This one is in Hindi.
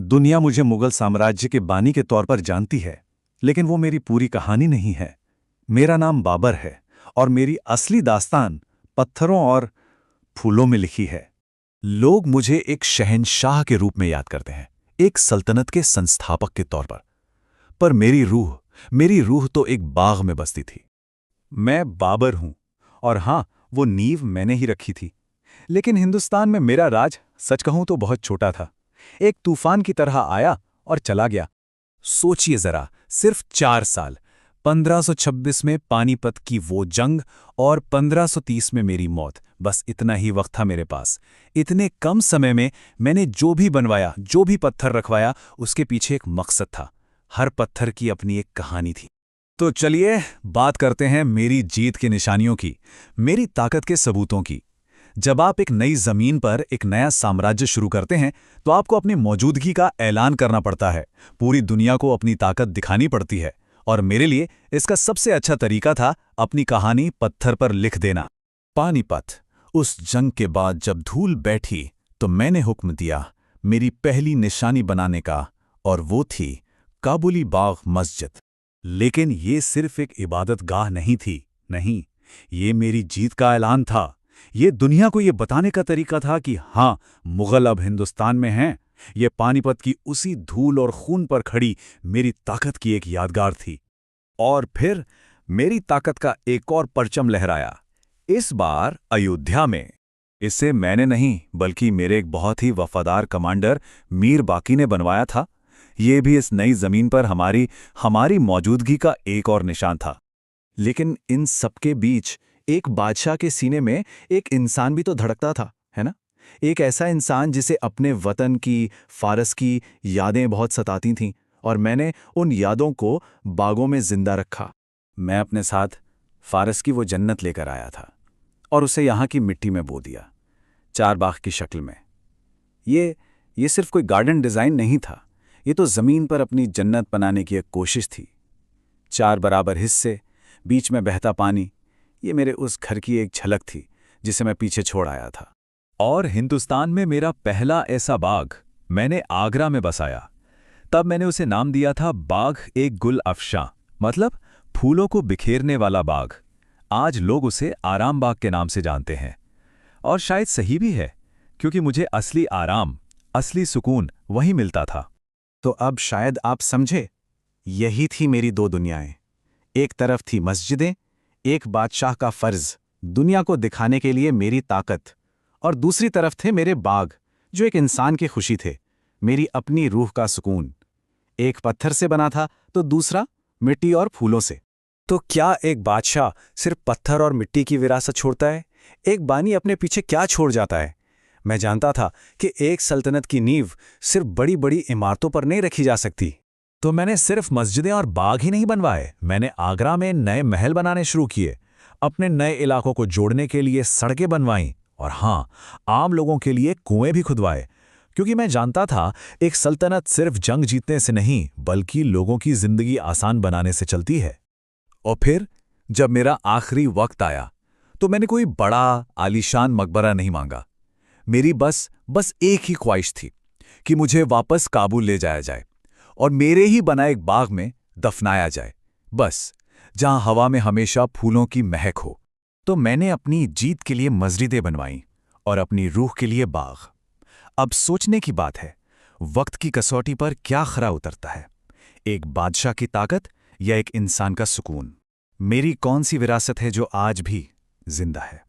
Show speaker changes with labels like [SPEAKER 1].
[SPEAKER 1] दुनिया मुझे मुगल साम्राज्य के बानी के तौर पर जानती है, लेकिन वो मेरी पूरी कहानी नहीं है। मेरा नाम बाबर है और मेरी असली दास्तान पत्थरों और फूलों में लिखी है।
[SPEAKER 2] लोग मुझे एक शहंशाह के रूप में याद करते हैं, एक सल्तनत के संस्थापक के तौर पर मेरी रूह तो एक बाग में बसती थी।
[SPEAKER 1] मैं बाबर हूं और हाँ, वो नींव मैंने ही रखी थी। लेकिन हिंदुस्तान में मेरा राज, सच कहूं तो बहुत छोटा था। एक तूफान की तरह आया और चला गया।
[SPEAKER 2] सोचिए जरा, सिर्फ 4 साल, 1526 में पानीपत की वो जंग और 1530 में मेरी मौत। बस इतना ही वक्त था मेरे पास। इतने कम समय में मैंने जो भी बनवाया, जो भी पत्थर रखवाया, उसके पीछे एक मकसद था। हर पत्थर की अपनी एक कहानी थी। तो चलिए बात करते हैं मेरी जीत की निशानियों की, मेरी ताकत के सबूतों की। जब आप एक नई जमीन पर एक नया साम्राज्य शुरू करते हैं, तो आपको अपनी मौजूदगी का ऐलान करना पड़ता है। पूरी दुनिया को अपनी ताकत दिखानी पड़ती है। और मेरे लिए इसका सबसे अच्छा तरीका था अपनी कहानी पत्थर पर लिख देना। पानीपत, उस जंग के बाद जब धूल बैठी, तो मैंने हुक्म दिया मेरी पहली निशानी बनाने का, और वो थी काबुली बाग मस्जिद। लेकिन ये सिर्फ एक इबादतगाह नहीं थी, नहीं, ये मेरी जीत का ऐलान था। ये दुनिया को ये बताने का तरीका था कि हाँ, मुगल अब हिंदुस्तान में हैं। ये पानीपत की उसी धूल और खून पर खड़ी मेरी ताकत की एक यादगार थी। और फिर मेरी ताकत का एक और परचम लहराया, इस बार अयोध्या में। इसे मैंने नहीं, बल्कि मेरे एक बहुत ही वफादार कमांडर मीर बाकी ने बनवाया था। ये भी इस नई जमीन पर हमारी मौजूदगी का एक और निशान था। लेकिन इन सबके बीच एक बादशाह के सीने में एक इंसान भी तो धड़कता था, है ना? एक ऐसा इंसान जिसे अपने वतन की, फारस की यादें बहुत सताती थीं, और मैंने उन यादों को बागों में जिंदा रखा। मैं अपने साथ फारस की वो जन्नत लेकर आया था और उसे यहाँ की मिट्टी में बो दिया, 4 बाग की शक्ल में। ये सिर्फ कोई गार्डन डिजाइन नहीं था, ये तो जमीन पर अपनी जन्नत बनाने की एक कोशिश थी। 4 बराबर हिस्से, बीच में बहता पानी, ये मेरे उस घर की एक झलक थी जिसे मैं पीछे छोड़ आया था। और हिंदुस्तान में मेरा पहला ऐसा बाग मैंने आगरा में बसाया। तब मैंने उसे नाम दिया था बाग एक गुल अफशां, मतलब फूलों को बिखेरने वाला बाग। आज लोग उसे आराम बाग के नाम से जानते हैं। और शायद सही भी है, क्योंकि मुझे असली आराम, असली सुकून वहीं मिलता था।
[SPEAKER 3] तो अब शायद आप समझे, यही थी मेरी 2 दुनियाएं। एक तरफ थी मस्जिदें, एक बादशाह का फर्ज, दुनिया को दिखाने के लिए मेरी ताकत, और दूसरी तरफ थे मेरे बाग, जो एक इंसान की खुशी थे, मेरी अपनी रूह का सुकून। एक पत्थर से बना था तो दूसरा मिट्टी और फूलों से।
[SPEAKER 2] तो क्या एक बादशाह सिर्फ पत्थर और मिट्टी की विरासत छोड़ता है? एक बानी अपने पीछे क्या छोड़ जाता है? मैं जानता था कि एक सल्तनत की नींव सिर्फ बड़ी बड़ी इमारतों पर नहीं रखी जा सकती। तो मैंने सिर्फ मस्जिदें और बाग ही नहीं बनवाए, मैंने आगरा में नए महल बनाने शुरू किए, अपने नए इलाकों को जोड़ने के लिए सड़कें बनवाईं, और हाँ, आम लोगों के लिए कुएं भी खुदवाए। क्योंकि मैं जानता था एक सल्तनत सिर्फ जंग जीतने से नहीं, बल्कि लोगों की जिंदगी आसान बनाने से चलती है। और फिर जब मेरा आखिरी वक्त आया, तो मैंने कोई बड़ा आलीशान मकबरा नहीं मांगा। मेरी बस एक ही ख्वाहिश थी कि मुझे वापस काबुल ले जाया जाए और मेरे ही बनाए एक बाग में दफनाया जाए, बस, जहां हवा में हमेशा फूलों की महक हो। तो मैंने अपनी जीत के लिए मस्जिदें बनवाईं और अपनी रूह के लिए बाग। अब सोचने की बात है, वक्त की कसौटी पर क्या खरा उतरता है, एक बादशाह की ताकत या एक इंसान का सुकून? मेरी कौन सी विरासत है जो आज भी जिंदा है?